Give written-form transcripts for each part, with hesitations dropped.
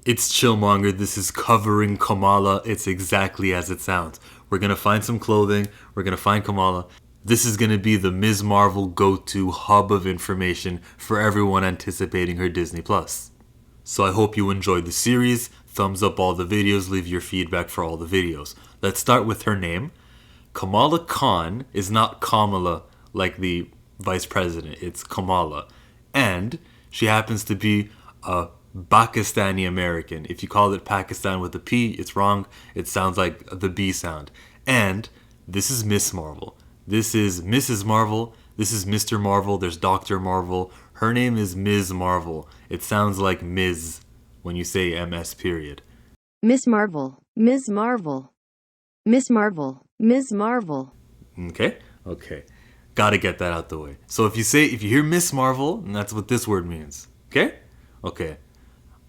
It's Chillmonger. This is covering Kamala. It's exactly as it sounds. We're going to find some clothing. We're going to find Kamala. This is going to be the Ms. Marvel go-to hub of information for everyone anticipating her Disney+. So I hope you enjoyed the series. Thumbs up all the videos. Leave your feedback for all the videos. Let's start with her name. Kamala Khan is not Kamala like the vice president. It's Kamala. And she happens to be a Pakistani American. If you call it Pakistan with a P, it's wrong. It sounds like the B sound. And this is Miss Marvel. This is Mrs. Marvel. This is Mr. Marvel. There's Dr. Marvel. Her name is Ms. Marvel. It sounds like Ms. when you say MS period. Miss Marvel. Ms. Marvel. Miss Marvel. Ms. Marvel. Okay? Gotta get that out the way. So if you hear Miss Marvel, then that's what this word means. Okay.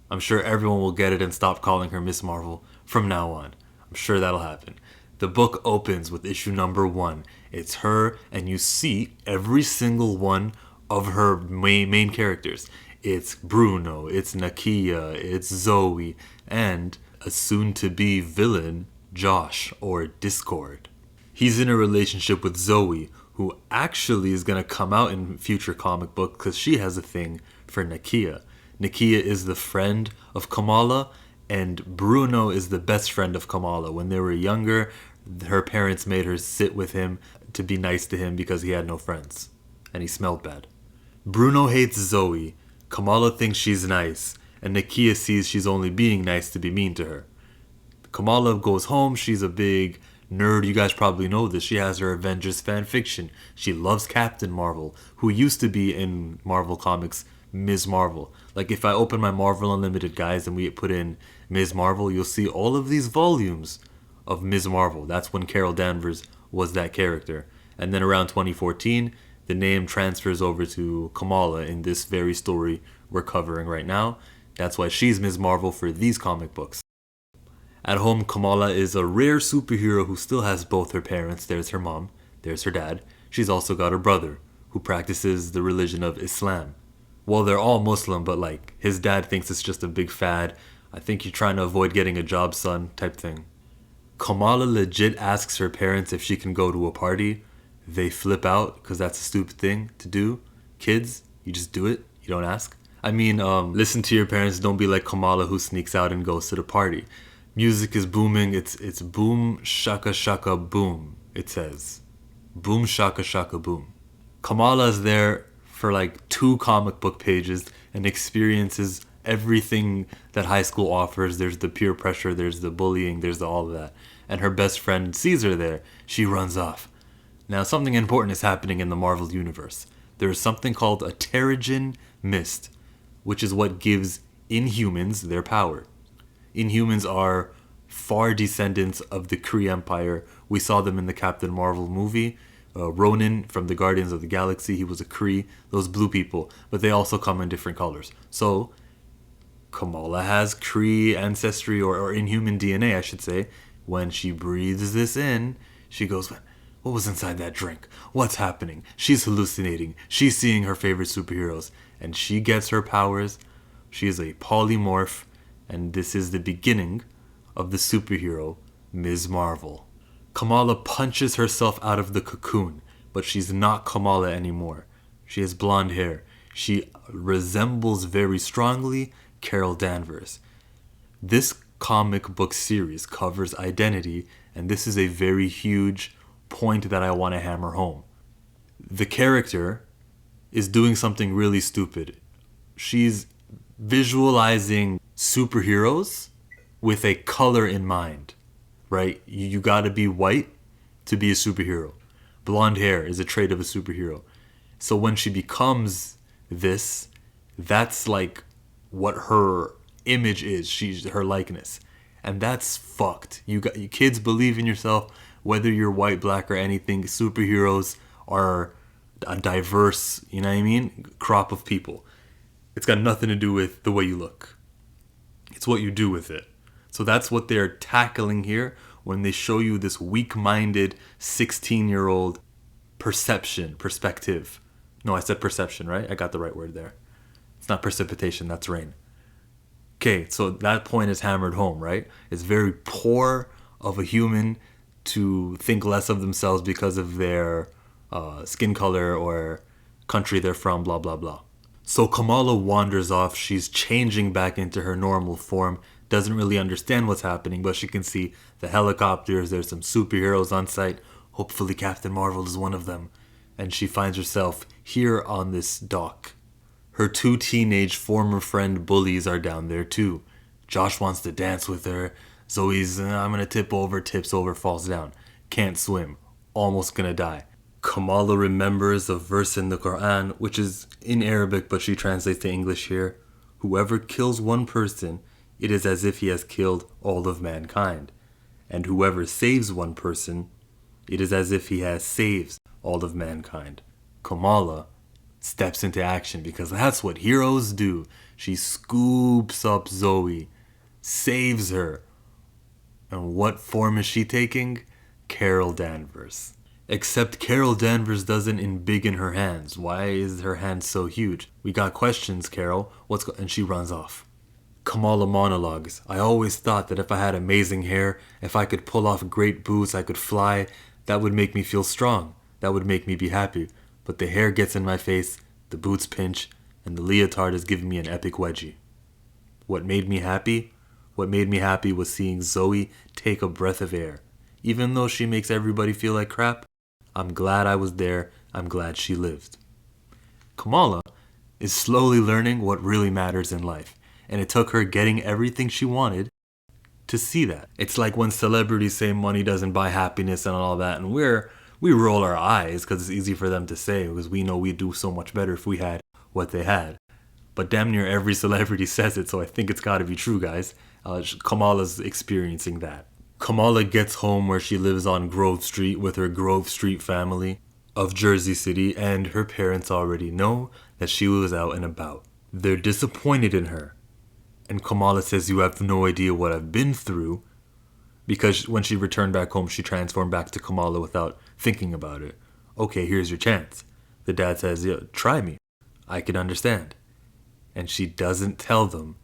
I'm sure everyone will get it and stop calling her Miss Marvel from now on. I'm sure that'll happen. The book opens with issue number 1. It's her, and you see every single one of her main characters. It's Bruno, it's Nakia, it's Zoe, and a soon-to-be villain, Josh, or Discord. He's in a relationship with Zoe, who actually is going to come out in future comic book because she has a thing for Nakia. Nakia is the friend of Kamala, and Bruno is the best friend of Kamala. When they were younger, her parents made her sit with him to be nice to him because he had no friends, and he smelled bad. Bruno hates Zoe, Kamala thinks she's nice, and Nakia sees she's only being nice to be mean to her. Kamala goes home, she's a big nerd, you guys probably know this. She has her Avengers fanfiction. She loves Captain Marvel, who used to be in Marvel Comics Ms. Marvel. Like if I open my Marvel Unlimited, guys, and we put in Ms. Marvel, you'll see all of these volumes of Ms. Marvel. That's when Carol Danvers was that character. And then around 2014, the name transfers over to Kamala in this very story we're covering right now. That's why she's Ms. Marvel for these comic books. At home, Kamala is a rare superhero who still has both her parents. There's her mom, there's her dad. She's also got her brother, who practices the religion of Islam. Well, they're all Muslim, but like, his dad thinks it's just a big fad. I think you're trying to avoid getting a job, son, type thing. Kamala legit asks her parents if she can go to a party. They flip out, because that's a stupid thing to do. Kids, you just do it, you don't ask. I mean, listen to your parents, don't be like Kamala who sneaks out and goes to the party. Music is booming, it's boom, shaka shaka boom, it says. Boom, shaka shaka boom. Kamala's there for like 2 comic book pages and experiences everything that high school offers. There's the peer pressure, there's the bullying, there's all of that. And her best friend sees her there. She runs off. Now, something important is happening in the Marvel Universe. There is something called a Terrigen Mist, which is what gives Inhumans their power. Inhumans are far descendants of the Kree Empire. We saw them in the Captain Marvel movie. Ronan from the Guardians of the Galaxy, he was a Kree, those blue people, but they also come in different colors. So, Kamala has Kree ancestry, or Inhuman DNA, I should say. When she breathes this in, she goes, what was inside that drink? What's happening? She's hallucinating. She's seeing her favorite superheroes, and she gets her powers. She is a polymorph, and this is the beginning of the superhero, Ms. Marvel. Kamala punches herself out of the cocoon, but she's not Kamala anymore. She has blonde hair. She resembles very strongly Carol Danvers. This comic book series covers identity, and this is a very huge point that I want to hammer home. The character is doing something really stupid. She's visualizing superheroes with a color in mind. Right? You gotta be white to be a superhero. Blonde hair is a trait of a superhero. So when she becomes this, that's like what her image is. She's her likeness. And that's fucked. You kids, believe in yourself, whether you're white, black, or anything. Superheroes are a diverse, you know what I mean, crop of people. It's got nothing to do with the way you look. It's what you do with it. So that's what they're tackling here when they show you this weak-minded 16-year-old perspective. No, I said perception, right? I got the right word there. It's not precipitation, that's rain. Okay, so that point is hammered home, right? It's very poor of a human to think less of themselves because of their skin color or country they're from, blah, blah, blah. So Kamala wanders off. She's changing back into her normal form. Doesn't really understand what's happening, but she can see the helicopters. There's some superheroes on site. Hopefully, Captain Marvel is one of them. And she finds herself here on this dock. Her two teenage former friend bullies are down there too. Josh wants to dance with her. Zoe's, I'm gonna tip over, tips over, falls down. Can't swim. Almost gonna die. Kamala remembers a verse in the Quran, which is in Arabic, but she translates to English here. Whoever kills one person, it is as if he has killed all of mankind. And whoever saves one person, it is as if he has saved all of mankind. Kamala steps into action because that's what heroes do. She scoops up Zoe, saves her. And what form is she taking? Carol Danvers. Except Carol Danvers doesn't embiggen her hands. Why is her hands so huge? We got questions, Carol. And she runs off. Kamala Monologues. I always thought that if I had amazing hair, if I could pull off great boots, I could fly, that would make me feel strong. That would make me be happy. But the hair gets in my face, the boots pinch, and the leotard is giving me an epic wedgie. What made me happy? What made me happy was seeing Zoe take a breath of air. Even though she makes everybody feel like crap, I'm glad I was there. I'm glad she lived. Kamala is slowly learning what really matters in life, and it took her getting everything she wanted to see that. It's like when celebrities say money doesn't buy happiness and all that, and we roll our eyes because it's easy for them to say because we know we'd do so much better if we had what they had. But damn near every celebrity says it, so I think it's got to be true, guys. Kamala's experiencing that. Kamala gets home where she lives on Grove Street with her Grove Street family of Jersey City, and her parents already know that she was out and about. They're disappointed in her. And Kamala says, you have no idea what I've been through. Because when she returned back home, she transformed back to Kamala without thinking about it. Okay, here's your chance. The dad says, yeah, try me. I can understand. And she doesn't tell them.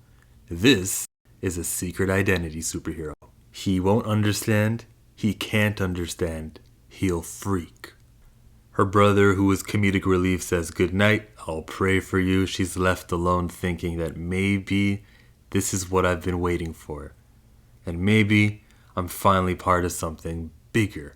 This is a secret identity superhero. He won't understand. He can't understand. He'll freak. Her brother, who is comedic relief, says, good night. I'll pray for you. She's left alone thinking that maybe this is what I've been waiting for. And maybe I'm finally part of something bigger.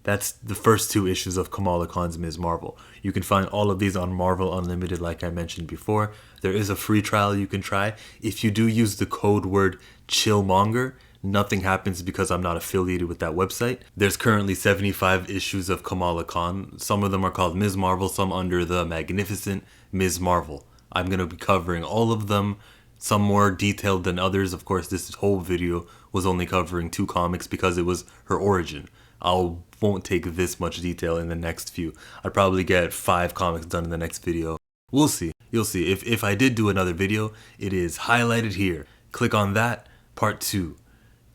That's the first two issues of Kamala Khan's Ms. Marvel. You can find all of these on Marvel Unlimited like I mentioned before. There is a free trial you can try. If you do use the code word CHILLMONGER, nothing happens because I'm not affiliated with that website. There's currently 75 issues of Kamala Khan. Some of them are called Ms. Marvel, some under the magnificent Ms. Marvel. I'm going to be covering all of them, some more detailed than others. Of course, this whole video was only covering 2 comics because it was her origin. I won't take this much detail in the next few. I'd probably get 5 comics done in the next video. We'll see. You'll see. If I did do another video, it is highlighted here. Click on that, part 2.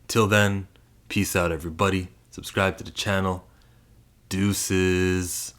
Till then, peace out everybody. Subscribe to the channel. Deuces.